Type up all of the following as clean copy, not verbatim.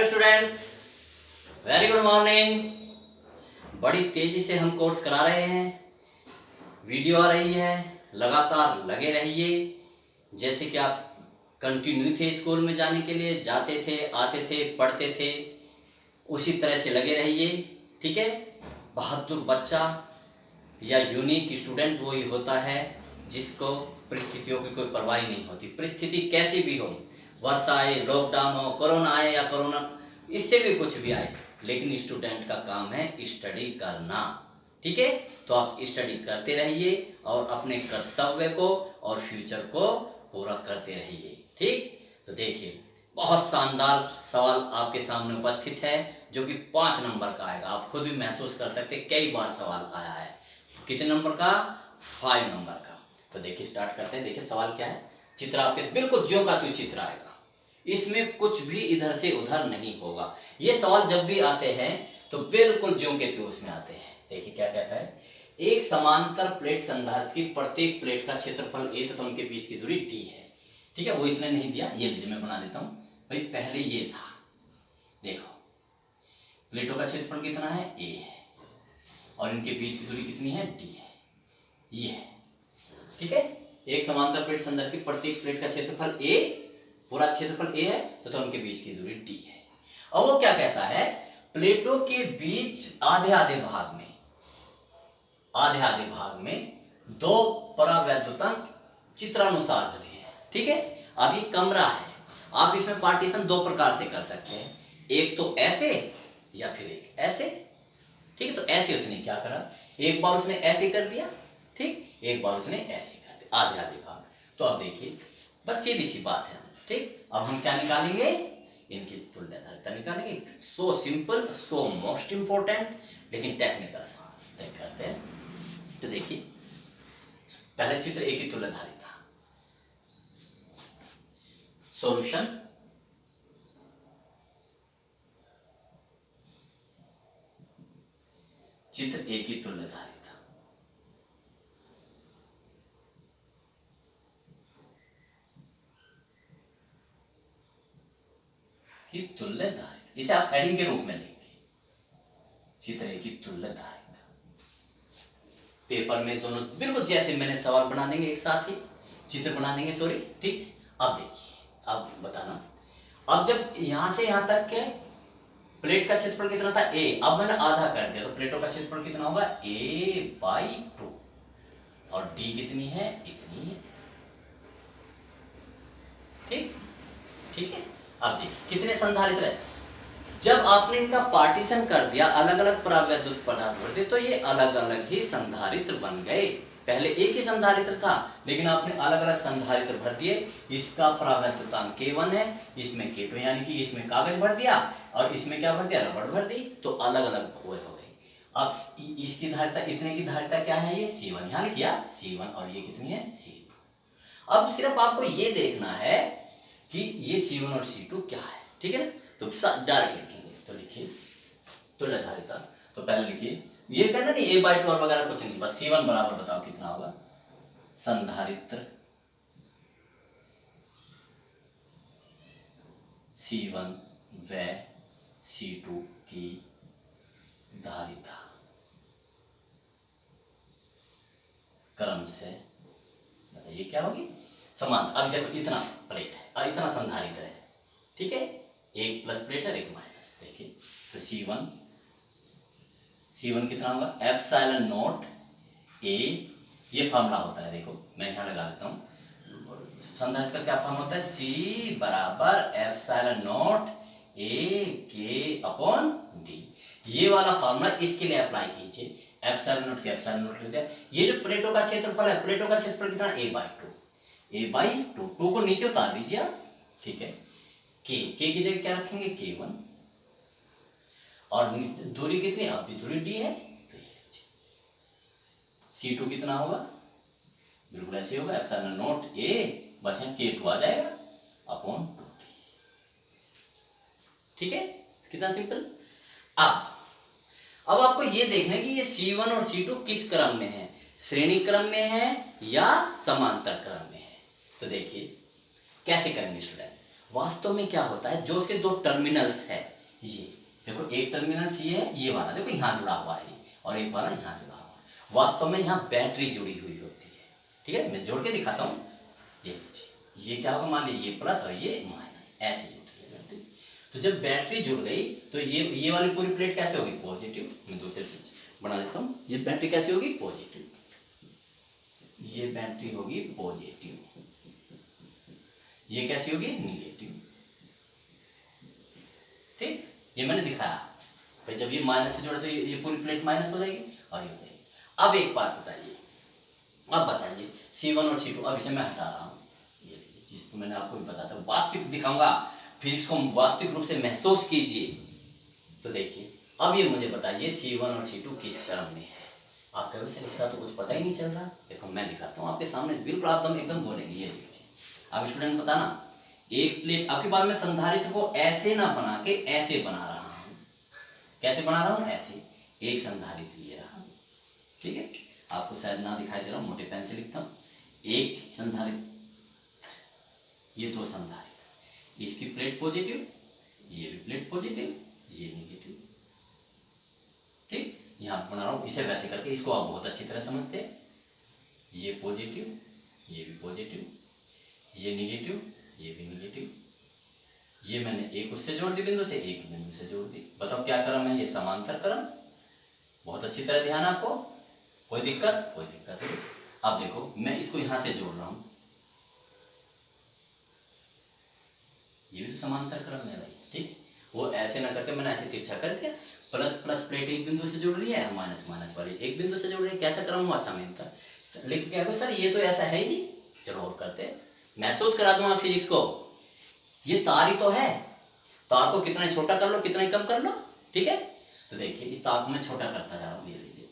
Hello students, very good morning. बड़ी तेजी से हम कोर्स करा रहे हैं, वीडियो आ रही है, लगातार लगे रहिए। जैसे कि आप कंटिन्यू थे स्कूल में जाने के लिए, जाते थे, आते थे, पढ़ते थे, उसी तरह से लगे रहिए। ठीक है। बहादुर बच्चा या यूनिक स्टूडेंट वही होता है जिसको परिस्थितियों की कोई परवाह नहीं होती। परिस्थिति कैसी भी हो, वर्षा आए, लॉकडाउन हो, कोरोना आए या कोरोना इससे भी कुछ भी आए, लेकिन स्टूडेंट का काम है स्टडी करना। ठीक है। तो आप स्टडी करते रहिए और अपने कर्तव्य को और फ्यूचर को पूरा करते रहिए। ठीक। तो देखिए, बहुत शानदार सवाल आपके सामने उपस्थित है जो कि 5 नंबर का आएगा। आप खुद भी महसूस कर सकते, कई बार सवाल आया है। कितने नंबर का? 5 नंबर का। तो देखिए, स्टार्ट करते हैं। देखिए सवाल क्या है। चित्र आपके बिल्कुल ज्यों का त्यों चित्र आएगा, इसमें कुछ भी इधर से उधर नहीं होगा। ये सवाल जब भी आते हैं तो बिल्कुल ज्यों के त्यों उसमें आते हैं। देखिए क्या कहता है। एक समांतर प्लेट संधारित्र की प्रत्येक प्लेट का क्षेत्रफल a तथा उनके बीच की दूरी d है। ठीक है, वो इसने नहीं दिया, ये लीजिए मैं बना देता हूं भाई। पहले ये था, देखो प्लेटों का क्षेत्रफल कितना है, a है, और इनके बीच की दूरी कितनी है, d है, ये है। ठीक है। एक समांतर प्लेट संधारित्र की प्रत्येक प्लेट का क्षेत्रफल a, पूरा क्षेत्रफल a है तथा उनके बीच की दूरी d है। अब वो क्या कहता है, प्लेटों के बीच आधे आधे भाग में दो परावैद्युतांक चित्रानुसार धरे हैं। ठीक है। अब ये कमरा है, आप इसमें पार्टीशन दो प्रकार से कर सकते हैं, एक तो ऐसे या फिर एक ऐसे। ठीक है। तो ऐसे उसने क्या करा, एक बार उसने ऐसे कर दिया, ठीक, एक बार उसने ऐसे कर दिया, आधे आधे भाग। तो अब देखिए, बस सीधी सी बात है। ठीक। अब हम क्या निकालेंगे, इनकी तुल्यधारिता निकालेंगे। So simple, so most important, लेकिन टेक्निकल सवाल देख करते हैं। तो देखिए, पहले चित्र एक ही तुल्यधारिता, सॉल्यूशन। चित्र एक ही तुल्यधारिता, की तुल्यधारिता, इसे आप हेडिंग के रूप में लेंगे, चित्र एक ही तुल्यधारिता। पेपर में दोनों बिल्कुल जैसे मैंने सवाल बना देंगे, एक साथ ही चित्र बना देंगे, सॉरी। ठीक। अब देखिए, अब बताना, अब जब यहां से यहां तक के प्लेट का क्षेत्रफल कितना था, a, अब मैंने आधा कर दिया तो प्लेटों का क्षेत्रफल कितना होगा, a/2, और d कितनी है, इतनी है। ठीक। ठीक है। अब देखिए कितने संधारित्र है। जब आपने इनका पार्टीशन कर दिया, अलग अलग परावैद्युत पदार्थ भर दिए, तो ये अलग अलग ही संधारित्र बन गए। पहले एक ही संधारित्र था, लेकिन आपने अलग अलग संधारित्र भर दिए। इसका परावैद्युतांक K1 है, इसमें K2, यानी कि इसमें कागज भर दिया और इसमें क्या भर दिया, रबड़ भर दी, तो अलग अलग हो गई। अब इसकी धारिता, इतने की धारिता क्या है, ये C1, यहाँ लिखिए C1, और ये कितनी है, C2। अब सिर्फ आपको ये देखना है कि ये C1 और C2 क्या है। ठीक है ना। तो डायरेक्ट लिखेंगे, तो लिखिए तुल्यधारिता। तो पहले लिखिए, ये करना नहीं a/2 और वगैरह कुछ नहीं, बस C1 बराबर बताओ कितना होगा, संधारित्र C1 व C2 की धारिता क्रम से बताइए क्या होगी, समान। अब देखो इतना प्लेट है और इतना संधारित्र है। ठीक है, एक प्लस प्लेट है, एक माइनस। देखिए तो C1 कितना होगा, एप्सिलॉन नॉट A, ये फॉर्मूला होता है, देखो मैं यहाँ लगा देता हूँ। संधारित्र का क्या फॉर्मूला होता है, C बराबर एप्सिलॉन नॉट A/K/D। ये वाला फॉर्मूला इसके लिए अप्लाई कीजिए। एप्सिलॉन नॉट के एप्सिलॉन नॉट लिख दिया। ये जो प्लेटों का क्षेत्रफल है, प्लेटों का क्षेत्रफल कितना, a/2, टू को नीचे उतार दीजिए। ठीक है। k की जगह क्या रखेंगे, K1, और दूरी कितनी, अब भी दूरी d है, तो ये C2 कितना होगा, बिल्कुल ऐसे होगा, एप्सिलॉन नॉट A, बस यहाँ K2 आ जाएगा अपॉन 2d। ठीक है, कितना सिंपल। अब आपको ये देखना है कि ये C1 और C2 किस क्रम में है, श्रेणी क्रम में है या समांतर क्रम में है। तो देखिए कैसे करेंगे स्टूडेंट, वास्तव में क्या होता है, जो उसके दो टर्मिनल्स है, ये देखो एक टर्मिनल्स ये है, ये वाला देखो यहाँ जुड़ा हुआ है, और एक वाला यहाँ जुड़ा हुआ है। वास्तव में यहाँ बैटरी जुड़ी हुई होती है। ठीक है, मैं जोड़ के दिखाता हूँ। ये लीजिए, ये क्या होगा, मान लीजिए ये प्लस और ये माइनस, ऐसे जुड़ रही है बैटरी। तो जब बैटरी जुड़ गई तो ये वाली पूरी प्लेट कैसे होगी, पॉजिटिव। मैं दूसरे से बना देता हूँ। ये बैटरी कैसी होगी, पॉजिटिव। ये बैटरी होगी पॉजिटिव, ये कैसी होगी, निगेटिव। ठीक, ये मैंने दिखाया भाई, जब ये माइनस से जोड़े तो ये पूरी प्लेट माइनस हो जाएगी और ये हो जाएगी। अब एक बात बताइए, अब बताइए C1 और C2, अब इसे मैं हटा रहा हूँ, ये लीजिए, जिस तो मैंने आपको भी बताया था, वास्तविक दिखाऊंगा, फिजिक्स को वास्तविक रूप से महसूस कीजिए। तो देखिए, अब ये मुझे बताइए C1 और C2 किस क्रम में है। आप कहोगे सर इसका तो कुछ पता ही नहीं चल रहा। देखो मैं दिखाता हूँ आपके सामने, बिल्कुल आप एकदम बोलेंगे। ये देखिए, आप स्टूडेंट बताना, एक प्लेट, आपकी बात में संधारित्र को ऐसे ना बना के ऐसे बना रहा हूँ। कैसे बना रहा हूँ, ऐसे। एक संधारित्र ये रहा, ठीक है, आपको शायद ना दिखाई दे रहा, मोटे पेन से लिखता हूँ। एक संधारित्र, ये दो संधारित्र, इसकी प्लेट पॉजिटिव, ये भी प्लेट पॉजिटिव, ये निगेटिव। ठीक, यहाँ बना रहा हूँ, इसे वैसे करके, इसको आप बहुत अच्छी तरह समझते हैं। ये पॉजिटिव, ये भी पॉजिटिव, ये निगेटिव, ये भी निगेटिव। ये मैंने एक उससे जोड़ दी बिंदु से, एक बिंदु से जोड़ दी। बताओ क्या क्रम है, ये समांतर क्रम। बहुत अच्छी तरह ध्यान आपको, कोई दिक्कत, कोई दिक्कत नहीं। अब देखो मैं इसको यहां से जोड़ रहा हूं, ये भी समांतर क्रम है भाई। ठीक, वो ऐसे ना करके मैंने ऐसे तिरछा करके, प्लस प्लस प्लेट एक बिंदु से जुड़ रही है, माइनस माइनस वाली एक बिंदु से जुड़ रही है। कैसा क्रम हुआ, समांतर। लेकिन क्या सर ये तो ऐसा है ही नहीं। चलो और करते, महसूस करा दूंगा फिजिक्स को। ये तार ही तो है, तार को कितना छोटा कर लो, कितना कम कर लो। ठीक है, तो देखिए इस तार को मैं छोटा करता जा रहा हूँ। ये लीजिए,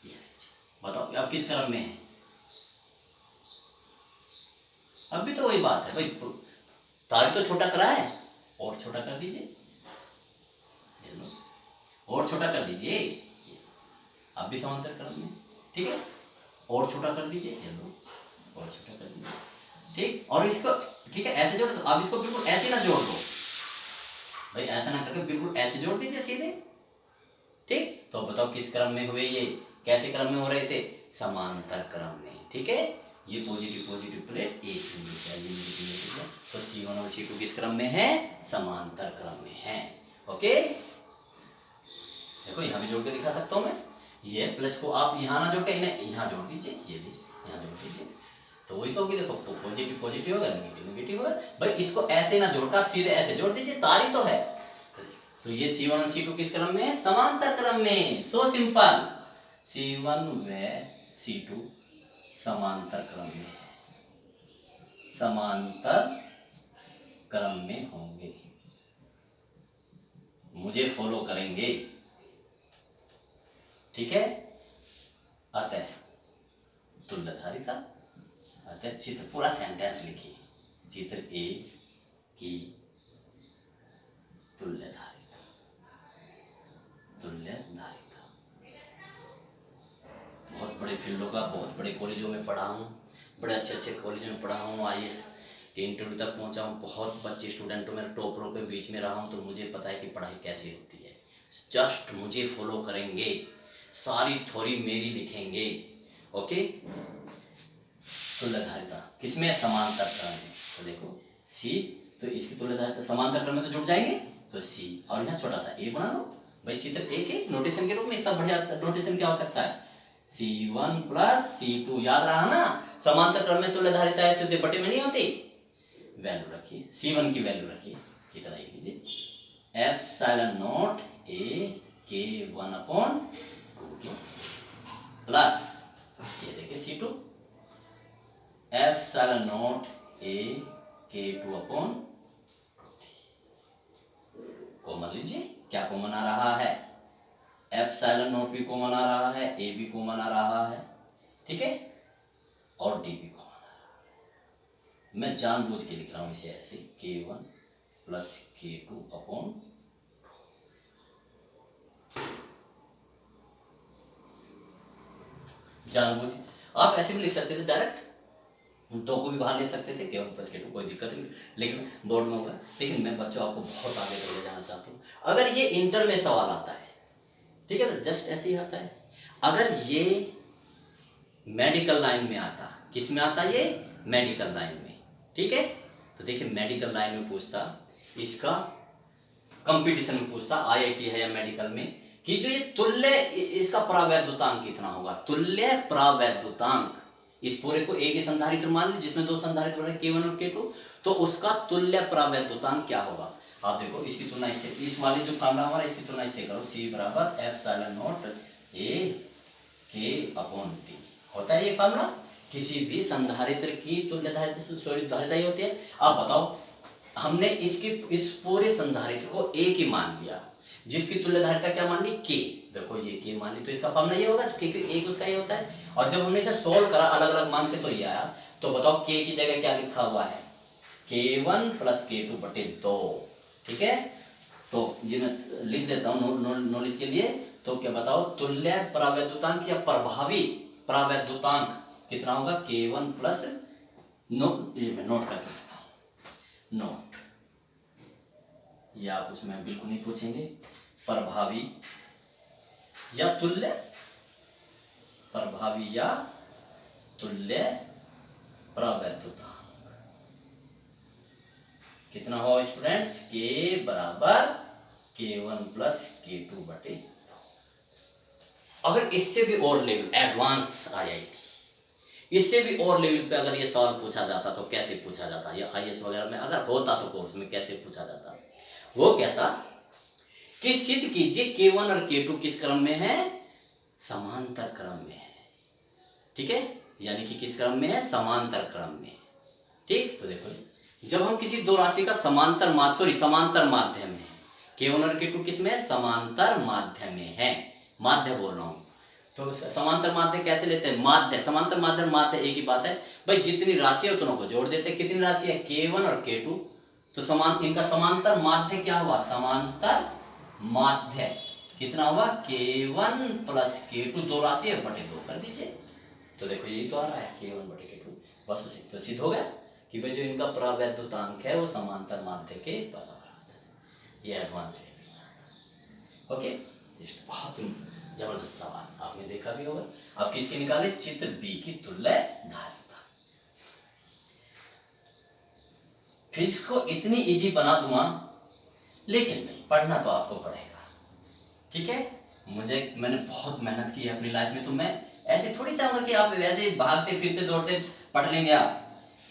ये लीजिए, बताओ अब किस क्रम में है। अब भी तो वही बात है भाई, तार तो छोटा करा है, और छोटा कर दीजिए, और छोटा कर दीजिए, अब भी समांतर क्रम में। ठीक है, और छोटा कर दीजिए, और छोटा कर दीजिए। ठीक, और इसको ठीक है ऐसे जोड़ दो। अब इसको बिल्कुल ऐसे ना जोड़ दो भाई, ऐसा ना करके बिल्कुल ऐसे जोड़ दीजिए सीधे। ठीक, तो बताओ किस क्रम में हुए, ये कैसे क्रम में हो रहे थे, समांतर क्रम में। ठीक है, ये पॉजिटिव पॉजिटिव प्लेट एक बिंदु से, ये नेगेटिव, तो C1 और C2 किस क्रम में है, समांतर क्रम में है। ओके, देखो यहाँ भी जोड़ के दिखा सकता हूँ मैं। ये प्लस को आप यहाँ ना जोड़ के इन्हें यहाँ जोड़ दीजिए, ये लीजिए यहाँ जोड़ दीजिए, तो वही तो होगी। देखो पॉजिटिव पॉजिटिव होगा, नेगेटिव नेगेटिव होगा। भाई इसको ऐसे ना जोड़कर आप सीधे ऐसे जोड़ दीजिए, तार ही तो है। तो ये C1 और C2 किस क्रम में है, समांतर क्रम में। सो सिंपल, C1 व C2 समांतर क्रम में है, समांतर क्रम में होंगे, मुझे फॉलो करेंगे। ठीक है, अतः तुल्यधारिता, अतः चित्र, पूरा सेंटेंस लिखिए, चित्र ए की तुल्यधारिता, तुल्यधारिता। बहुत बड़े फील्डों का, बहुत बड़े कॉलेजों में पढ़ा हूँ, बड़े अच्छे अच्छे कॉलेजों में पढ़ा हूँ, IAS के इंटरव्यू तक पहुँचा हूँ, बहुत बच्चे स्टूडेंटों में टॉपरों के बीच में रहा हूँ, तो मुझे पता है कि पढ़ाई कैसी होती है। जस्ट मुझे फॉलो करेंगे, सारी थ्योरी मेरी लिखेंगे। ओके, तुल्यधारिता किसमें, समांतर क्रम में। तो देखो C, तो इसकी तुल्यधारिता समांतर क्रम में तो जुड़ जाएंगे, तो C, और यहाँ छोटा सा a बना लो भाई, चित्र ए के नोटेशन के रूप में। इसका बढ़िया नोटेशन क्या हो सकता है, C1 प्लस C2, याद रहा ना, समांतर क्रम में तुल्यधारिता ऐसे होती, बटे में नहीं होती। वैल्यू रखिए, C1 की वैल्यू रखिए, कितना लिख लीजिए, epsilon not a K1/2t plus ये देखिए C2 epsilon not a K2/2t। Common लीजिए, क्या कॉमन आ रहा है, एप्सिलॉन नॉट भी कॉमन आ रहा है, a भी कॉमन आ रहा है, ठीक है, और d भी कॉमन आ रहा है। मैं जानबूझ के लिख रहा हूं इसे ऐसे, K1 प्लस K2/2, जानबूझ। आप ऐसे भी लिख सकते थे डायरेक्ट, दो को भी बाहर ले सकते थे, K1 प्लस K2, कोई दिक्कत नहीं, लेकिन बोर्ड में होगा। लेकिन मैं बच्चों आपको बहुत आगे तक ले जाना चाहता हूँ। अगर ये इंटर में सवाल आता है, ठीक है, तो जस्ट ऐसे ही आता है। अगर ये मेडिकल लाइन में आता, किस में आता ये, मेडिकल लाइन में, ठीक है, तो देखिए मेडिकल लाइन में पूछता, इसका कंपटीशन में पूछता, आईआईटी है या मेडिकल में, कि जो ये तुल्य, इसका प्रावैद्युतांक कितना होगा, तुल्य प्रावैद्युतांक, इस पूरे को एक ही संधारित्र मान ली जिसमें दो संधारित्र बने K1 और K2, तो उसका तुल्य प्रावैद्युतांक क्या होगा। आप देखो इसकी तुलना इससे, इस वाले जो फार्मूला हमारा, इसकी तुलना इससे करो, C बराबर एप्सिलॉन नॉट A K/T होता है ये फार्मूला। किसी भी संधारित्र की तुल्यधारिता ही होती है। अब बताओ, हमने इसकी इस पूरे संधारित्र को A की मान लिया, जिसकी तुल्यधारिता क्या मान ली, K, देखो ये K मान ली, तो इसका फार्मूला ये होगा, क्योंकि एक उसका ये होता है। और जब हमने इसे सोल्व करा अलग अलग मान के, तो ये आया। तो बताओ K की जगह क्या लिखा हुआ है, K1 प्लस K2 बटे 2, ठीक है। तो ये मैं लिख देता हूँ नॉलेज के लिए। तो क्या बताओ, तुल्य प्रावैद्युतांक या प्रभावी प्रावैद्युतांक कितना होगा, K1 प्लस, ये मैं नोट करके देता हूँ, नोट, ये आप उसमें बिल्कुल नहीं पूछेंगे, प्रभावी या तुल्य, प्रभावी या तुल्य प्रावैद्युतांक कितना हो स्टूडेंट्स, K बराबर K1 प्लस K2 बटे 2। अगर इससे भी और लेवल, एडवांस आईआईटी, इससे भी और लेवल पे अगर ये सवाल पूछा जाता, तो कैसे पूछा जाता, या आईएएस वगैरह में अगर होता, तो कोर्स में कैसे पूछा जाता। वो कहता कि सिद्ध कीजिए K1 और K2 किस क्रम में है, समांतर क्रम में है, ठीक है, यानी कि किस क्रम में है, समांतर क्रम में, ठीक। तो देखो, जब हम किसी दो राशि का समांतर माध्य में है, K1 और K2 किस में है, समांतर माध्य में है, माध्य बोल रहा हूं, तो समांतर माध्य कैसे लेते हैं, माध्य, समांतर माध्य एक ही बात है भाई, जितनी राशि है उतनों को जोड़ देते हैं। कितनी राशि है, K1 और K2, तो समान, इनका समांतर माध्य क्या हुआ, समांतर माध्य कितना हुआ, K1 प्लस K2, दो राशि है बटे 2 कर दीजिए। तो देखो यही तो आ रहा है, K1 बटे K2, बस तो सिद्ध हो गया कि भाई जो इनका प्रावैद्युतांक है वो समांतर माध्य के बराबर आता है। ये एडवांस है, ओके। बहुत जबरदस्त सवाल आपने देखा भी होगा। अब किसकी निकाले, चित्र बी की तुल्य धारिता। फिजिक्स को इतनी इजी बना दूंगा, लेकिन नहीं, पढ़ना तो आपको पड़ेगा, ठीक है। मैंने बहुत मेहनत की है अपनी लाइफ में, तो मैं ऐसे थोड़ी चाहूंगा कि आप वैसे भागते फिरते दौड़ते पढ़ लेंगे आप।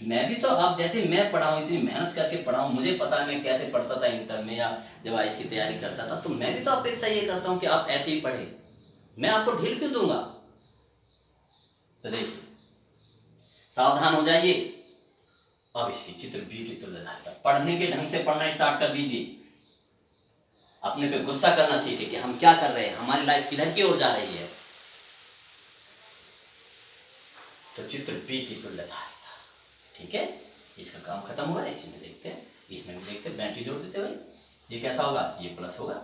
मैं भी तो आप जैसे मैं पढ़ा हूँ, इतनी मेहनत करके पढ़ा हूँ, मुझे पता है मैं कैसे पढ़ता था इंटर में, या जब आईएएस की तैयारी करता था, तो मैं भी तो अपेक्षा ये करता हूँ कि आप ऐसे ही पढ़े। मैं आपको ढील क्यों दूंगा। तो देखिए, सावधान हो जाइए। अब इसकी चित्र बी की तुल्यधारिता, पढ़ने के ढंग से पढ़ना स्टार्ट कर दीजिए, अपने पे गुस्सा करना सीखे कि हम क्या कर रहे हैं, हमारी लाइफ किधर की ओर जा रही है। तो चित्र बी की तुल्यधारिता, ठीक है, इसका काम खत्म हुआ। इसमें देखते हैं, इसमें भी देखते हैं, बैटरी जोड़ देते भाई, ये कैसा होगा, ये प्लस होगा,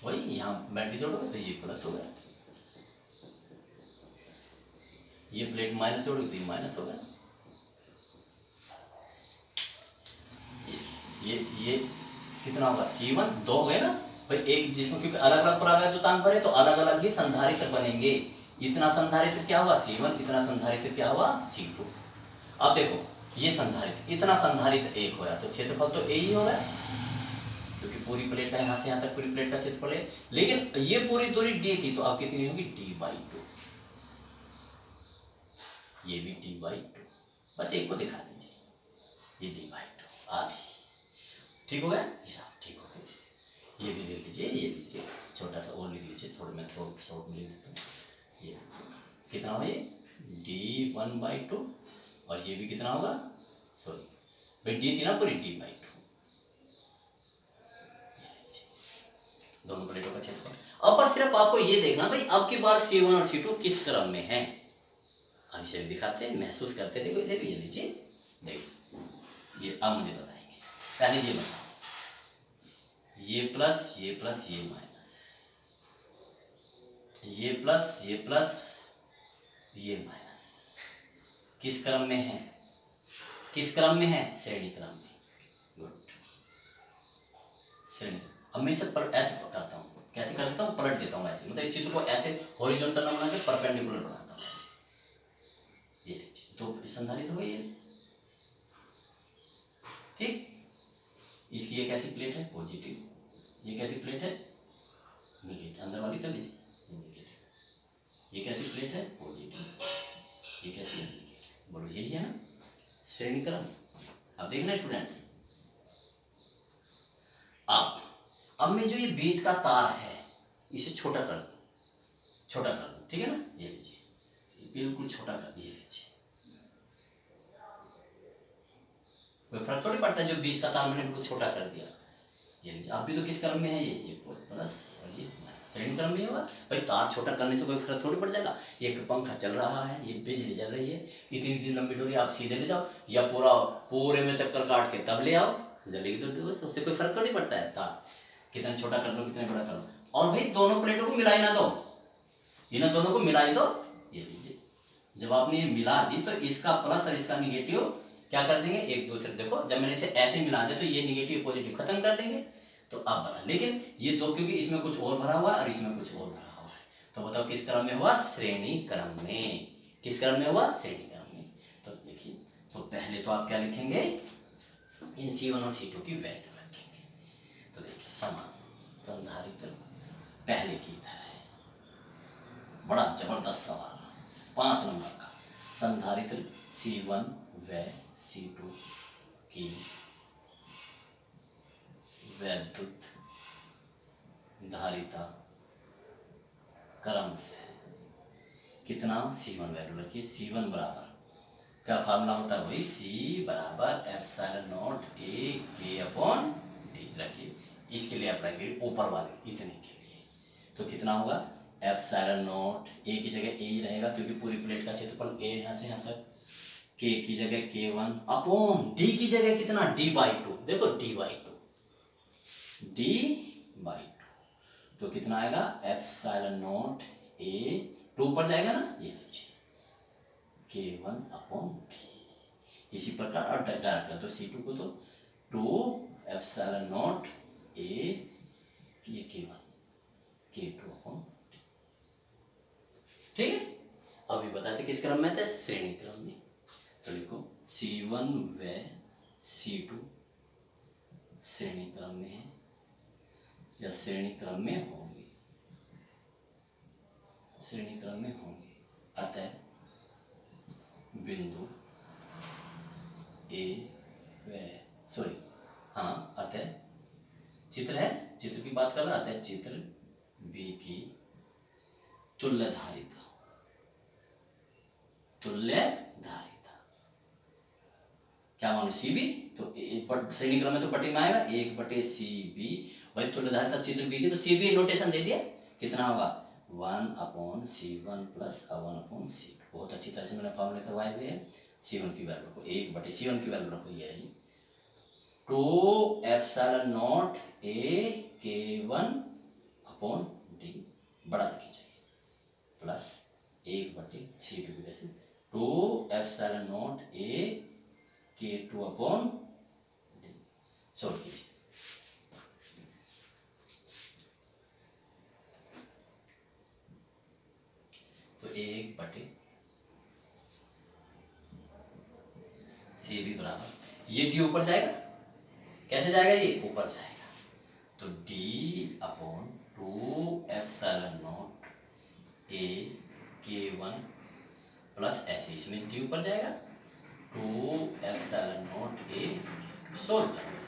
वही यहाँ बैटरी जोड़ोगे तो ये प्लस होगा, ये प्लेट माइनस जोड़ोगे तो ये माइनस होगा। ये कितना होगा, C1, 2 हो गए ना भाई, एक जिसमें, क्योंकि अलग अलग प्रावैद्युतांक भरे तो अलग अलग ही संधारित्र बनेंगे। इतना संधारित्र क्या हुआ, C1, इतना संधारित्र क्या हुआ, C2। अब देखो, ये संधारित्र, इतना संधारित्र एक होया, तो क्षेत्रफल तो ए ही होगा, क्योंकि पूरी प्लेट का यहाँ से यहाँ तक पूरी प्लेट का क्षेत्रफल है। लेकिन ये पूरी दूरी d थी, तो अब कितनी होगी, d/2, ये भी d/2, बस एक को दिखा दीजिए, ये d/2 आधी, ठीक हो गया, हिसाब ठीक हो गया। ये भी देख लीजिए, ये भी लीजिए, छोटा सा और लिख लीजिए, थोड़ा मैं शॉर्ट में लिख देता हूँ। ये कितना होगा, ये d1/2, और ये भी कितना होगा, सॉरी भाई d थी ना पूरी, d/2, दोनों प्लेटों का क्षेत्रफल। अब बस सिर्फ आपको ये देखना भाई, अब की बार C1 और C2 किस क्रम में है। अब इसे भी दिखाते हैं, महसूस करते, देखो इसे भी, ये लीजिए, देखो ये अब मुझे बताएंगे। पहले ये बताओ, ये प्लस, ये प्लस, ये माइनस, ये प्लस, ये प्लस, ये माइनस, किस क्रम में है? किस क्रम में है? श्रेणी क्रम में। गुड, श्रेणी। अब मैं इसे ऐसे करता हूँ, कैसे कर देता हूँ, पलट देता हूँ ऐसे, मतलब इस चित्र को ऐसे हॉरिजॉन्टल ना बना के परपेंडिकुलर बनाता हूँ ऐसे। ये लीजिए, तो संधारित्र हो गई ये, ठीक। इसकी ये कैसी प्लेट है? पॉजिटिव। ये कैसी प्लेट है? नेगेटिव। अंदर वाली कर लीजिए, नेगेटिव। ये कैसी प्लेट है? पॉजिटिव। ये कैसी है? नेगेटिव। बोलो यही है ना श्रेणी क्रम। अब देखना स्टूडेंट्स, अब मैं जो ये बीच का तार है इसे छोटा कर दूं, छोटा कर दूं, ठीक है ना। ये लीजिए, बिल्कुल छोटा कर दिए, लीजिए। कोई फर्क थोड़ी पड़ता है, जो बीच का तार मैंने बिल्कुल छोटा कर दिया। ये लीजिए, अब भी तो किस क्रम में है? ये प्लस और ये माइनस, श्रेणी क्रम में होगा भाई। तार छोटा करने से कोई फर्क थोड़ी पड़ जाएगा। एक पंखा चल रहा है, ये बिजली जल रही है, इतनी लंबी डोरी आप सीधे ले जाओ या पूरे में चक्कर काट के तब ले आओ, जलेगी तो डोरी, उससे कोई फर्क थोड़ी पड़ता है। तार कितना छोटा कर लो, कितना बड़ा कर लो। और भाई दोनों प्लेटों को मिलाई ना दो, इन दोनों को मिलाई दो। ये लीजिए, जब आपने ये मिला दी तो इसका प्लस और इसका निगेटिव क्या कर देंगे? एक दूसरे, देखो जब मैंने इसे ऐसे मिला दिया तो ये निगेटिव पॉजिटिव खत्म कर देंगे। तो अब बना, लेकिन ये दो क्योंकि इसमें कुछ और भरा हुआ है और इसमें कुछ और भरा हुआ है, तो बताओ किस क्रम में हुआ? श्रेणी क्रम में। किस क्रम में हुआ? श्रेणी क्रम में। तो देखिए, तो पहले तो आप क्या लिखेंगे? इन C1 और C2 की वैल्यू रखेंगे। तो देखिए, समान संधारित्र पहले की तरह है। बड़ा जबरदस्त सवाल, 5 नंबर का। संधारित्र C1 व C2 की वैद्युत धारिता क्रम से कितना? C1 वैल्यू रखिए। C1 बराबर क्या फार्मूला होता है? वही C बराबर epsilon not A K upon D रखिए। इसके लिए आप रखिए ऊपर वाले इतने के लिए, तो कितना होगा? एप्सिलॉन नॉट A की जगह A ही रहेगा क्योंकि पूरी प्लेट का क्षेत्रफल A यहाँ से यहाँ तक, K की जगह K1 अपॉन D की जगह कितना? D/2। देखो D/2, D/2, तो कितना आएगा? एप्सिलॉन नॉट A 2 पर जाएगा ना, ये लीजिए K1 अपॉन D। इसी प्रकार और डायरेक्ट कर दो C2 को, तो 2 एप्सिलॉन नॉट A ये K1 K2 अपॉन D। ठीक है, अभी बताते किस क्रम में थे? श्रेणी क्रम में। तो लिखो C1 व C2 श्रेणी क्रम में है या श्रेणी क्रम में होंगे, श्रेणी क्रम में होंगे। अतः बिंदु A व सॉरी हाँ अतः चित्र है, चित्र की बात कर रहा, अतः चित्र B की तुल्य धारिता, तुल्य धारिता क्या मानो? CB, तो श्रेणी क्रम में तो पट्टी में आएगा 1/CB। भाई तुल्य धारिता चित्र B की, तो CB नोटेशन दे दिया, कितना होगा? 1/C1 plus 1/C2। बहुत अच्छी तरह से मैंने फॉर्मूले करवाए हुए हैं। C1 की वैल्यू को 1/C1 की वैल्यू रखो, ये रही 2 epsilon not A K1 upon D, बड़ा सा खींचेंगे, प्लस 1/C2 की वैसे 2 epsilon not A K2 upon D। Solve कीजिए, तो 1/CB बराबर, ये D ऊपर जाएगा, कैसे जाएगा? ये ऊपर जाएगा, तो D upon 2 epsilon not A K1 plus ऐसे, इसमें D ऊपर जाएगा 2 एप्सिलॉन नॉट A। सोल्व करो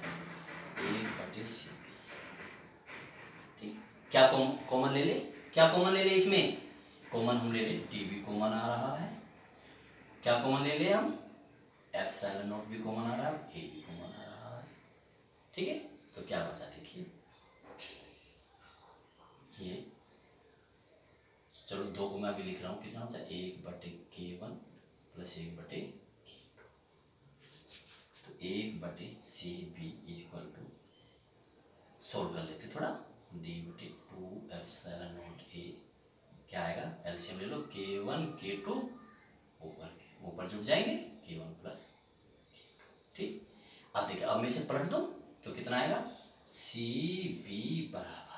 1/CB। ठीक, क्या कॉमन ले ले? क्या कॉमन ले ले? इसमें कॉमन हम ले ले DB कॉमन आ रहा है। क्या कॉमन ले ले हम? एप्सिलॉन नॉट भी कॉमन आ रहा है, A भी कॉमन आ रहा है। ठीक है, तो क्या बचा? देखिए ये, चलो 2 को मैं अभी लिख रहा हूँ, कितना बचा? 1/K1 प्लस 1/K2, तो 1/CB इक्वल टू, सोल्व कर लेते थोड़ा, D/2 एप्सिलॉन नॉट A क्या आएगा? एलसीएम ले लो, K1 K2 ऊपर ऊपर जुड़ जाएंगे K1 प्लस। ठीक, अब देखिए, अब मैं इसे पलट दूं तो कितना आएगा, CB बराबर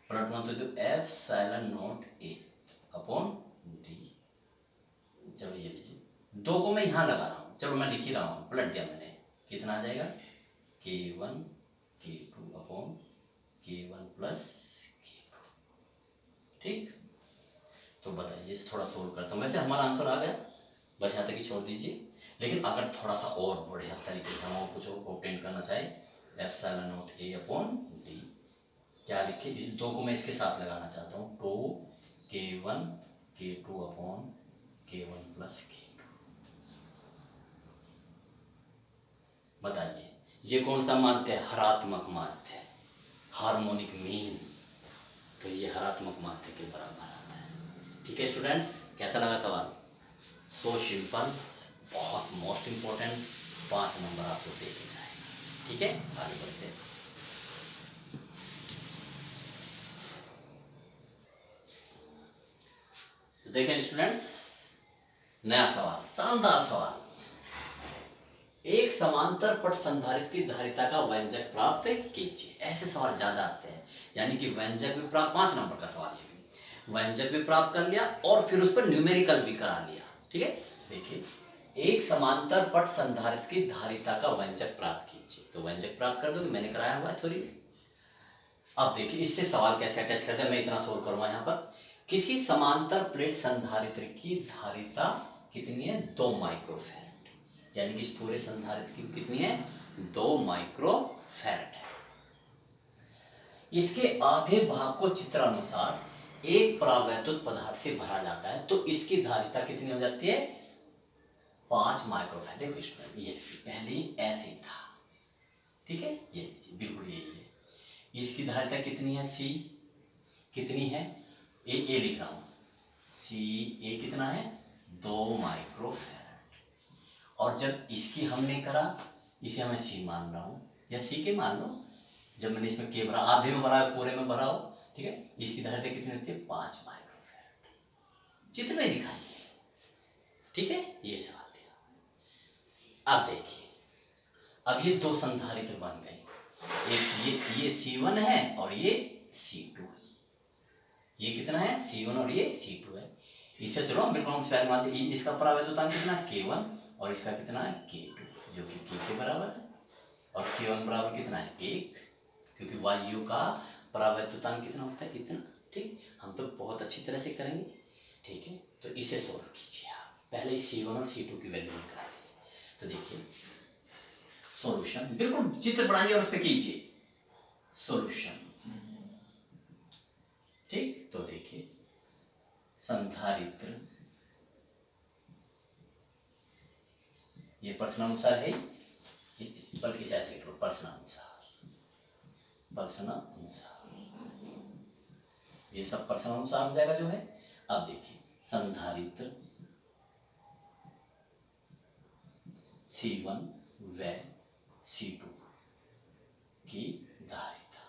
पलट वन तो epsilon not A upon D। चलो ये लीजिए, 2 को मैं यहाँ लगा रहा हूँ, चलो मैं लिख ही रहा हूँ, पलट दिया मैंने, कितना आ जाएगा K1 K2 upon K1 plus K2। ठीक, तो बताइए इसे थोड़ा सोल्व करता हूँ। वैसे हमारा आंसर आ गया, बस यहाँ तक ही छोड़ दीजिए। लेकिन अगर थोड़ा सा और बढ़िया तरीके से हम और कुछ ऑब्टेन करना चाहे, epsilon not A upon D, क्या लिखे, इस 2 को मैं इसके साथ लगाना चाहता हूँ, 2 K1 K2 upon K1 plus K2। बताइए ये कौन सा माध्य है, हरात्मक माध्य है, हार्मोनिक मीन, तो ये हरात्मक माध्य के बराबर आता है। ठीक है स्टूडेंट्स, कैसा लगा सवाल, सो सिंपल, बहुत मोस्ट इंपॉर्टेंट, 5 नंबर आपको दे के जाएगा। ठीक है, आगे बढ़ते हैं। तो देखें स्टूडेंट्स, नया सवाल, शानदार सवाल, एक समांतर पट संधारित्र की धारिता का व्यंजक प्राप्त कीजिए। ऐसे सवाल ज्यादा आते हैं, यानी कि व्यंजक भी प्राप्त, 5 नंबर का सवाल, ये भी व्यंजक भी प्राप्त कर लिया और फिर उस पर न्यूमेरिकल भी करा लिया। ठीक है, देखिए, एक समांतर पट संधारित्र की धारिता का व्यंजक प्राप्त कीजिए, तो व्यंजक प्राप्त कर दो, मैंने कराया हुआ है थोड़ी। अब देखिए इससे सवाल कैसे अटैच करते हैं, मैं इतना सोल्व करूंगा। यहाँ पर किसी समांतर प्लेट संधारित्र की धारिता कितनी है, 2 माइक्रोफैरड, यानी कि इस पूरे संधारित्र की कितनी है, 2 माइक्रोफैरड है। इसके आधे भाग को चित्रानुसार एक परावैद्युत पदार्थ से भरा जाता है, तो इसकी धारिता कितनी हो जाती है, 5 माइक्रोफैरड। देखो इसमें ये पहले ऐसे था, ठीक है, ये बिल्कुल यही है। इसकी धारिता कितनी है, C कितनी है, ए लिख रहा हूं, CA कितना है, 2 माइक्रोफैरड। और जब इसकी हमने करा, इसे मैं C मान रहा हूं, या C के मान लो, जब मैंने इसमें K भरा, आधे में भरा पूरे में भरा हो, ठीक है, इसकी धारिता कितनी होती है, 5 माइक्रोफैरड, चित्र में दिखाइए। ठीक है, ये सवाल दिया। अब देखिए, अब ये 2 संधारित्र बन गए, एक ये C1 है और ये C2 है, ये कितना है, C1 और ये C2 है। इससे चलो बिल्कुल हम पहले मानते हैं, इसका परावैद्युतांक कितना है, K1, और इसका कितना है, K2, जो कि K के बराबर है, और K1 बराबर कितना है, 1, क्योंकि वायु का परावैद्युतांक कितना होता है, इतना। ठीक, हम तो बहुत अच्छी तरह से करेंगे। ठीक है, तो इसे सोल्व कीजिए आप, पहले C1 और C2 की वैल्यू निकालिए। तो देखिए सॉल्यूशन, बिल्कुल चित्र बनाइए और उस पर कीजिए सॉल्यूशन। ठीक, तो देखिए संधारित्र, ये प्रश्नानुसार है, बल्कि ऐसे लिख लो, प्रश्नानुसार, प्रश्नानुसार, ये सब प्रश्नानुसार हो जाएगा जो है। अब देखिए संधारित्र C1 व C2 की धारिता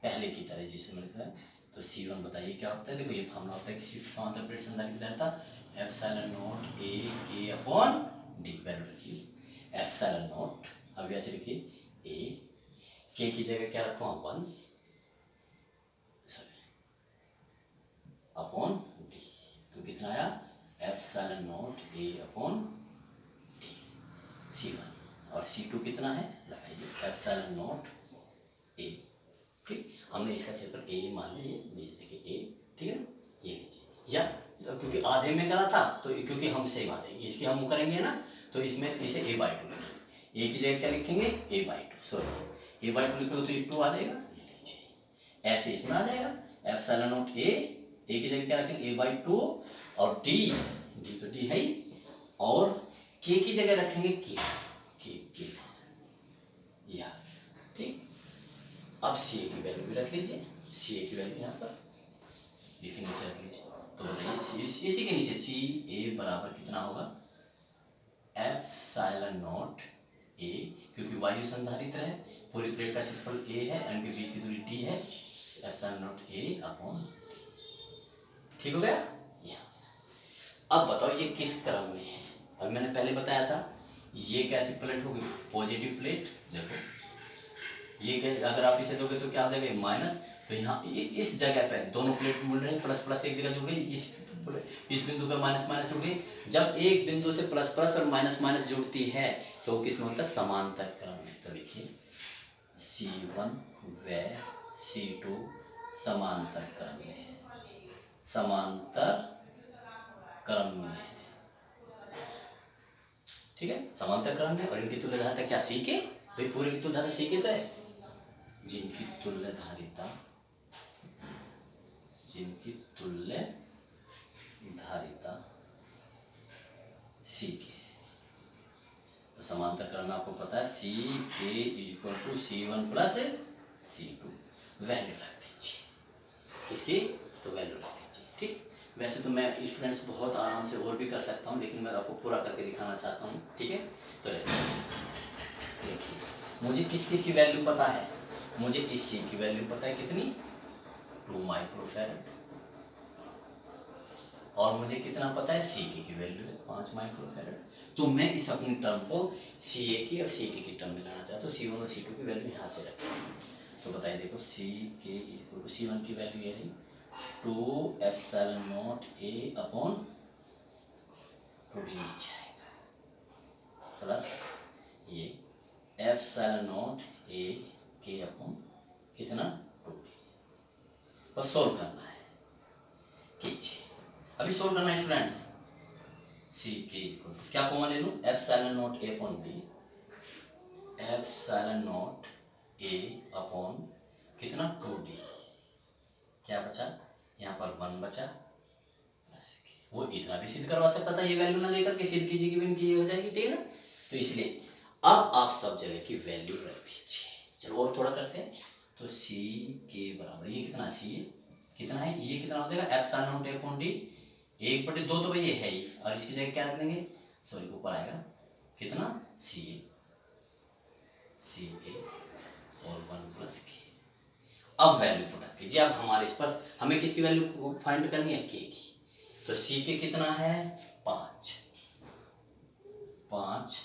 पहले की तरह जिसे मैंने लिखा है, तो C1 बताइए क्या होता है, देखो ये फॉर्मूला होता है किसी समांतर प्लेट संधारित्र की धारिता, epsilon not A K upon D, value रखिए एप्सिलॉन नॉट, अब ऐसे लिखिए A, K की जगह क्या रखो, 1 अपॉन D, तो कितना आया, epsilon not A upon D C1, और C2 कितना है, लगाइए एप्सिलॉन नॉट A। ठीक, हमने इसका क्षेत्रफल A मान लिया, ये देखिए A, ठीक है ना, ये लीजिए, या क्योंकि आधे में करा था तो क्योंकि हम सेम आधे, इसकी हम करेंगे ना, तो इसमें इसे A/2 लिखिए, A की जगह क्या लिखेंगे, A/2, सॉरी A/2 लिखोगे तो ये 2 आ जाएगा, ये लीजिए, ऐसे इसमें आ जाएगा एप्सिलॉन नॉट A की जगह क्या रखेंगे, A/2, और D तो D है ही, और K की जगह रखेंगे K, या ठीक। अब CA की वैल्यू भी रख लीजिए, CA की वैल्यू यहाँ पर इसके नीचे रख लीजिए, तो बताइए इसी के नीचे CA बराबर कितना होगा, एप्सिलॉन नॉट A, क्योंकि वायु संधारित्र है, पूरी प्लेट का क्षेत्रफल A है, इनके बीच की दूरी D है, एप्सिलॉन नॉट A अपॉन, ठीक हो गया। अब बताओ ये किस क्रम में है। अभी मैंने पहले बताया था ये कैसी प्लेट होगी, पॉजिटिव प्लेट। देखो ये क्या, अगर आप इसे दोगे तो क्या हो जाएगा माइनस, तो यहाँ इस जगह पे दोनों प्लेट मिल रहे हैं, प्लस प्लस एक जगह जुड़ गई, इस बिंदु पे माइनस माइनस जुड़ गई। जब एक बिंदु से प्लस प्लस और माइनस माइनस जुड़ती है तो किसमें होता है, समांतर क्रम में। तो देखिए C1 व C2 समांतर क्रम में है, समांतर क्रम में है, ठीक है, समांतर क्रम में। और इनकी तुल्य धारिता क्या, C के, भाई पूरे की तुल्य धारिता C के तो है, जिनकी तुल्य धारिता, जिनकी तुल्य धारिता C के, तो समांतर क्रम में आपको पता है C के equal to C1 plus C2, value रख दीजिए इसकी, तो वैल्यू रख दीजिए, ठीक। वैसे तो मैं स्टूडेंट्स बहुत आराम से और भी कर सकता हूँ, लेकिन मैं आपको पूरा करके दिखाना चाहता हूँ, ठीक है। तो देखिए मुझे किस किस की वैल्यू पता है, मुझे इस C की वैल्यू पता है कितनी, 2 माइक्रोफैरड, और मुझे कितना पता है, CK की वैल्यू है 5 माइक्रोफैरड। तो मैं इस अपनी टर्म को CA की और CK की टर्म में लाना चाहता हूँ, C1 और C2 की वैल्यू यहाँ से रखता हूँ। तो बताइए, देखो CK इक्वल टू C1 की वैल्यू ये रही 2 epsilon not A upon 2D नीचे आएगा, प्लस ये epsilon not A K upon कितना 2D। बस सोल्व करना है, कीजिए अभी सोल्व करना है स्टूडेंट्स। सी के इक्वल टू क्या कॉमन ले लूं, epsilon naught A upon B, epsilon naught A upon कितना 2D, क्या बचा, यहाँ पर 1 बचा, वो इतना भी सिद्ध करवा सकता था, ये वैल्यू ना देकर के सिद्ध कीजिए कि बिन की हो जाएगी, ठीक है ना। तो इसलिए अब आप सब जगह की वैल्यू रख दीजिए। चलो और थोड़ा करते हैं, तो सी के बराबर ये कितना, सी कितना है, ये कितना हो जाएगा epsilon naught A upon D, 1/2 तो भाई ये है ही, और इसकी जगह क्या रख देंगे, सॉरी ऊपर आएगा कितना, सी ए और 1 प्लस के। अब वैल्यू पुट कीजिए, अब हमारे इस पर हमें किसकी वैल्यू फाइंड करनी है, के की। तो सी के कितना है 5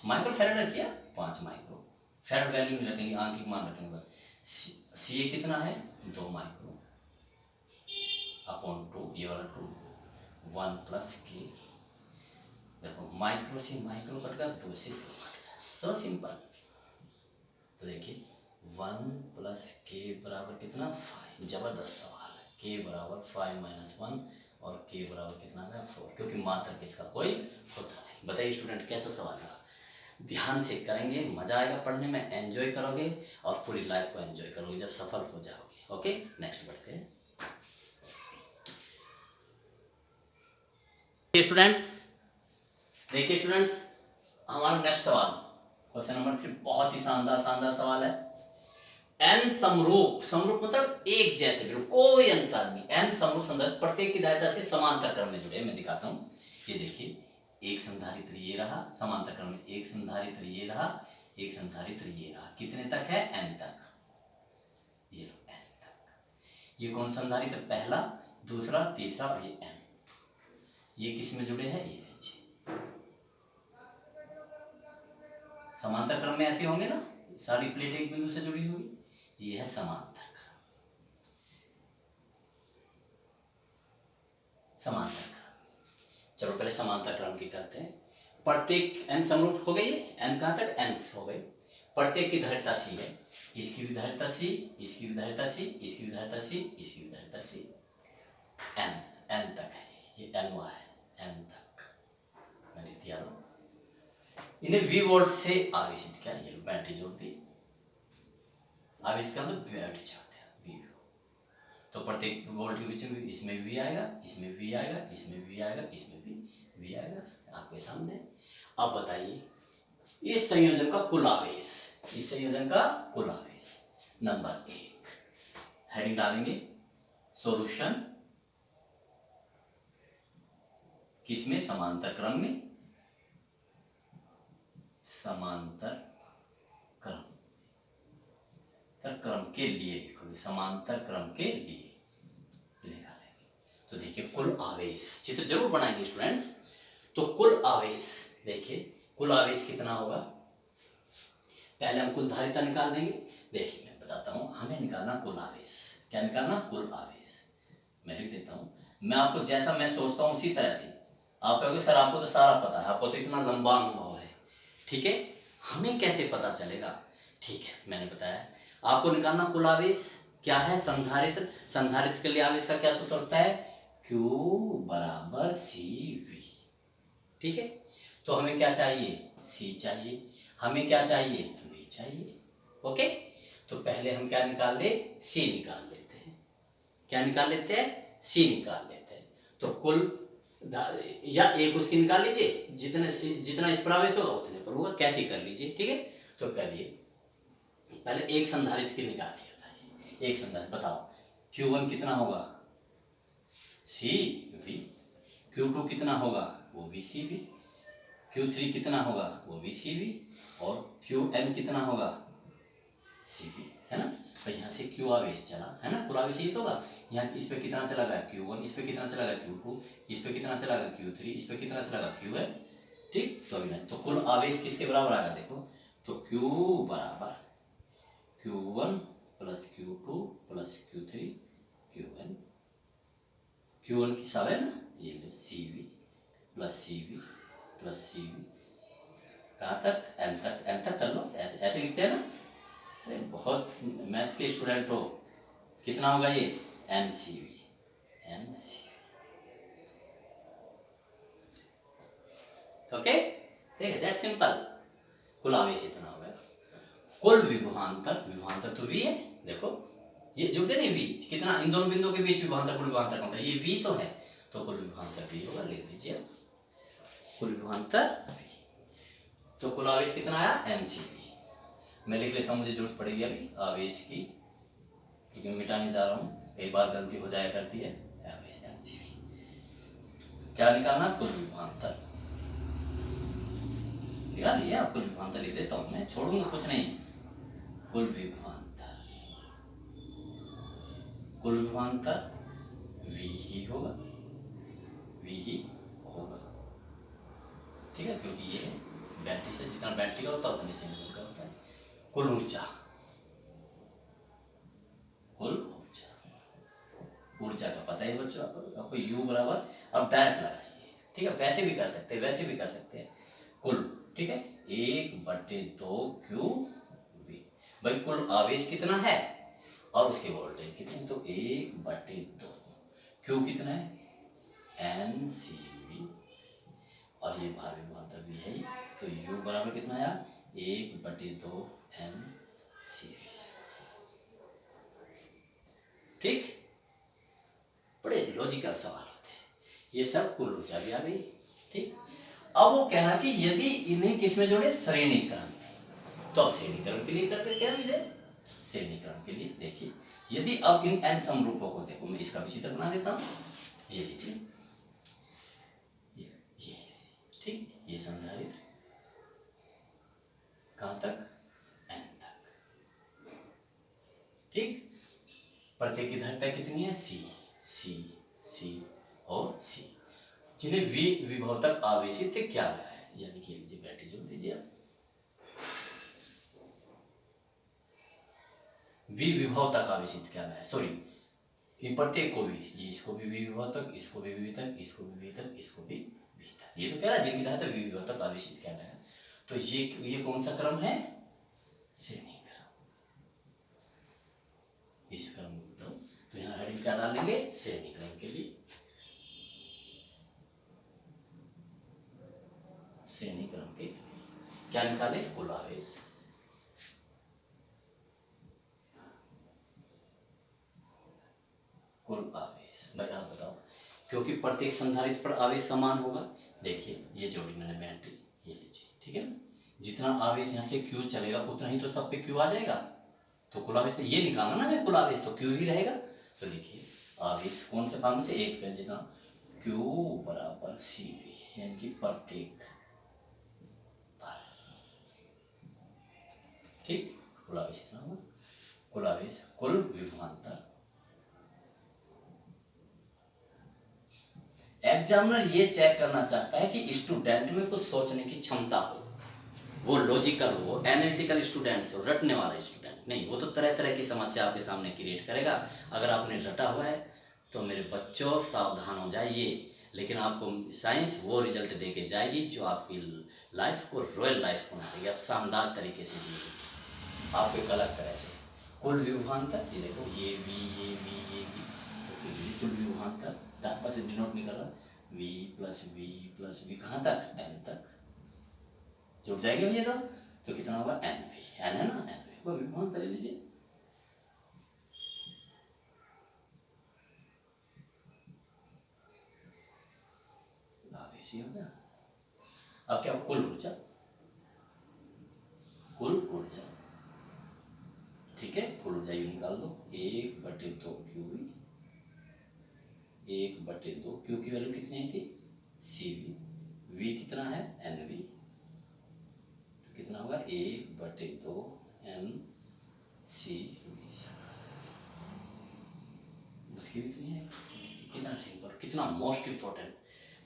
माइक्रो फैरड रखिए, 5 माइक्रो फैरड वैल्यू नहीं रखेंगे, आंख की मान रखेंगे। सी ए कितना है 2 माइक्रो अपॉन 2, ये वाला 2, 1 प्लस के। देखो माइक्रो से माइक्रो कट गया, 2 से 2 कट गया, सो सिंपल। तो देखिए 1 प्लस के बराबर कितना 5, जबरदस्त सवाल है। के बराबर 5 माइनस 1 और के बराबर कितना है 4, क्योंकि मात्र किसका कोई होता नहीं। बताइए स्टूडेंट कैसा सवाल था, ध्यान से करेंगे मजा आएगा पढ़ने में, एंजॉय करोगे और पूरी लाइफ को एंजॉय करोगे जब सफल हो जाओगे। ओके नेक्स्ट बढ़ते हैं स्टूडेंट्स। देखिए स्टूडेंट्स हमारा नेक्स्ट सवाल क्वेश्चन नंबर 3 बहुत ही शानदार सवाल है। एन समरूप, समरूप मतलब एक जैसे, बिल्कुल कोई अंतर नहीं, एन समरूप संधारित्र प्रत्येक की धारिता से समांतर क्रम में जुड़े। मैं दिखाता हूँ, ये देखिए एक संधारित्र ये रहा, समांतर क्रम में एक संधारित्र ये रहा, एक संधारित्र ये रहा, कितने तक है एन तक, ये लो एन तक। ये कौन संधारित्र, पहला दूसरा तीसरा और ये एन, ये किस में जुड़े हैं, ये देखिए समांतर क्रम में ऐसे होंगे ना, सारी प्लेट एक बिंदु से जुड़ी हुई, ये है समांतर क्रम, समांतर क्रम। चलो पहले समांतर क्रम की करते हैं। प्रत्येक एन समरूप हो गई, एन कहां तक, एन हो गई, प्रत्येक की धारिता सी है, इसकी भी धारिता सी, इसकी भी धारिता सी, इसकी भी धारिता सी, इसकी भी धारिता सी, एन एन तक है, ये एन हुआ है एन तक, मैंने दिया लो। इन्हें वी वोल्ट से आवेशित किया, ये बैटरी जोड़ दी, आवेशित का मतलब बैटरी जोड़ दिया वी, तो प्रत्येक वोल्ट के बीच में इसमें वी आएगा, इसमें वी आएगा, इसमें वी आएगा, इसमें भी वी आएगा आपके सामने। अब बताइए इस संयोजन का कुल आवेश, इस संयोजन का कुल आवेश नंबर 1, हेडिंग डालेंगे सॉल्यूशन किसमें, समांतर क्रम में, समांतर क्रम, क्रम के लिए लिखोगे, समांतर क्रम के लिए निकालेंगे। तो देखिए कुल आवेश चित्र जरूर बनाएंगे स्टूडेंट्स, तो कुल आवेश, देखिए कुल आवेश कितना होगा, पहले हम कुल धारिता निकाल देंगे। देखिए मैं बताता हूँ, हमें निकालना कुल आवेश। क्या निकालना? कुल आवेश। मैं लिख देता हूँ, मैं आपको जैसा मैं सोचता हूँ उसी तरह से आप कहोगे सर आपको तो सारा पता है, आपको तो इतना लंबा अनुभव है, ठीक है, हमें कैसे पता चलेगा? ठीक है, मैंने बताया आपको निकालना कुल आवेश। क्या है? संधारित्र। संधारित्र के लिए आवेश का क्या सूत्र होता है? Q बराबर CV। ठीक है, तो हमें क्या चाहिए? C चाहिए। हमें क्या चाहिए? V चाहिए। ओके, तो पहले हम क्या निकाल ले? C निकाल लेते हैं। क्या निकाल लेते हैं? C निकाल लेते हैं। तो कुल या एक उसकी निकाल लीजिए, जितना इस पर आवेश होगा उतने पर होगा, कैसे कर लीजिए। ठीक है, तो करिए, पहले एक संधारित्र की निकाल लिया था। एक संधारित्र बताओ, Q1 कितना होगा? CV। Q2 कितना होगा? वो भी CV। Q3 कितना होगा? वो भी CV। और Qn कितना होगा? CV, है ना। तो यहाँ से Q आवेश चला, है ना, कुल आवेश ये तो होगा। यहाँ इस पे कितना चला गया? Q1। इस पे कितना चला गया? Q2। इस पे कितना चला गया? Q3। इस पे कितना चला गया? Qn। ठीक, तो अभी तो कुल आवेश किसके बराबर आएगा? देखो, तो Q बराबर Q1 plus Q2 plus Q3 Qn। Q1 की सब है ना, ये लो CV plus CV plus CV, कहाँ तक? n तक। n तक कर लो, ऐसे ऐसे लिखते हैं ना। अरे बहुत मैथ्स के स्टूडेंट हो। कितना होगा ये? NCV। ओके, ठीक है, दैट सिंपल। कुल आवेश इतना हो गया। कुल विभवांतर, विभवांतर तो V है, देखो ये जुड़ते नहीं, V कितना, इन दोनों बिंदुओं के बीच विभवांतर, कुल विभवांतर कौन था? ये V तो है, तो कुल विभवांतर V होगा, लिख दीजिए कुल विभवांतर V। तो कुल आवेश कितना आया? NCV। मैं लिख लेता हूँ, मुझे जरूरत पड़ेगी अभी आवेश की, क्योंकि मैं मिटाने जा रहा हूँ, कई बार गलती हो जाया करती है। आवेश NCV क्या निकालना? कुल विभवांतर। निकाल लिया, कुल विभवांतर लिख देता हूँ, मैं छोड़ूंगा कुछ नहीं। कुल विभवांतर, कुल विभवांतर V ही होगा, V ही होगा। ठीक है, क्योंकि ये बैटरी से जितना बैटरी का होता है उतने से निकल का होता है। कुल ऊर्जा, कुल ऊर्जा, ऊर्जा का पता है बच्चों आपको U बराबर, अब डायरेक्ट लगाइए। ठीक है, वैसे भी कर सकते हैं, वैसे भी कर सकते हैं। कुल, ठीक है, 1/2 QV। भाई कुल आवेश कितना है और उसके वोल्टेज कितने, तो 1/2। Q कितना है? NCV। और ये भार विभवांतर भी है, तो U बराबर कितना आया? 1/2 NCV। ठीक, बड़े लॉजिकल सवाल होते हैं ये सब। कुल ऊर्जा भी आ गई। ठीक, अब वो कहना कि यदि इन्हें किसमें जोड़े? श्रेणीकरण में। तो अब श्रेणीकरण के लिए करते क्या विजय? श्रेणीकरण के लिए देखिए, यदि अब इन n समरूपों को देखो, मैं इसका भी चित्र बना देता हूँ, ये लीजिए, ये ठीक, ये संधारित्र कहाँ तक? n तक। ठीक, प्रत्येक की धारिता कितनी है? C, C, C और C, जिन्हें V विभव तक आवेशित किया गया है, यानी कि लीजिए बैटरी जोड़ दीजिए आप। V विभव तक आवेशित किया गया है, सॉरी, ये प्रत्येक को भी, ये इसको भी V विभव तक, इसको भी V तक, इसको भी V तक, इसको भी V तक, ये तो कह रहा है जिनकी धारिता V विभव तक आवेशित किया गया है। तो ये कौन सा क्रम है? श्रेणी क्रम। इस क्रम में तो यहाँ हेडिंग क्या डालेंगे? श्रेणी क्रम के लिए, श्रेणी क्रम के क्या निकाले? कुल आवेश। कुल आवेश, भाई आप बताओ, क्योंकि प्रत्येक संधारित्र पर आवेश समान होगा। देखिए ये जोड़ी मैंने बैटरी, ये लीजिए, ठीक है ना, जितना आवेश यहाँ से Q चलेगा उतना ही तो सब पे Q आ जाएगा। तो कुल आवेश तो ये निकालना ना, मैं कुल आवेश तो Q ही रहेगा। तो देखिए आवेश कौन से फॉर्म से? एक पे, जितना Q बराबर CV, यानी कि प्रत्येक पर। ठीक, कुल आवेश इतना होगा। कुल आवेश, कुल विभवांतर, एग्जामिनर ये चेक करना चाहता है कि स्टूडेंट में कुछ सोचने की क्षमता हो, वो लॉजिकल हो, एनालिटिकल स्टूडेंट्स हो, रटने वाला स्टूडेंट नहीं। वो तो तरह तरह की समस्या आपके सामने क्रिएट करेगा। अगर आपने रटा हुआ है तो मेरे बच्चों सावधान हो जाइए, लेकिन आपको साइंस वो रिजल्ट दे के जाएगी जो आपकी लाइफ को रॉयल लाइफ बना देगी, आप शानदार तरीके से जिएंगे। आपको एक अलग तरह से कुल विभवांतर, ये देखो ये भी तो कुल विभवांतर डापा से डिनोट निकल रहा, v प्लस वी कहाँ तक, n तक जुड़ जाएंगे भैया। तो कितना होगा, एन भी, एन है ना, एन भी वो विभवांतर ले लीजिए। ऐसी हो गया। अब क्या, कुल ऊर्जा, ठीक है, कुल ऊर्जा यू निकाल दो, 1/2 क्यू, 1/2 क्यू की वैल्यू कितनी आई थी, सी वी कितना है, एन वी, तो कितना होगा 1/2 एन सी वी। उसकी भी कितनी है, कितना सिंपल, कितना मोस्ट इंपॉर्टेंट।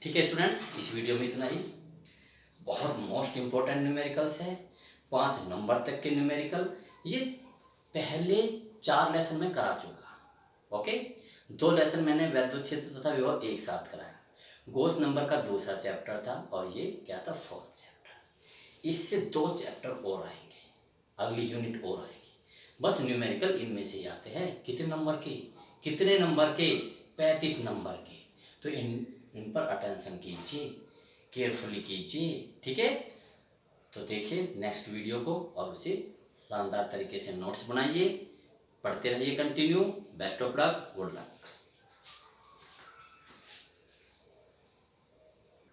ठीक है स्टूडेंट्स, इस वीडियो में इतना ही। बहुत मोस्ट इंपॉर्टेंट न्यूमेरिकल्स है, 5 नंबर तक के न्यूमेरिकल। ये पहले 4 लेसन में करा चुका, ओके। 2 लेसन मैंने वैद्युत क्षेत्र तथा विभव एक साथ कराया। गॉस नंबर का दूसरा चैप्टर था और ये क्या था, 4th चैप्टर। इससे 2 चैप्टर और आएंगे, अगली यूनिट और आएगी। बस न्यूमेरिकल इनमें से ही आते हैं। कितने नंबर के, 35 नंबर के। तो इन पर अटेंशन कीजिए, केयरफुली कीजिए, ठीक है। तो देखिए नेक्स्ट वीडियो को और उसे शानदार तरीके से नोट्स बनाइए, पढ़ते रहिए continue. Best of luck, good luck.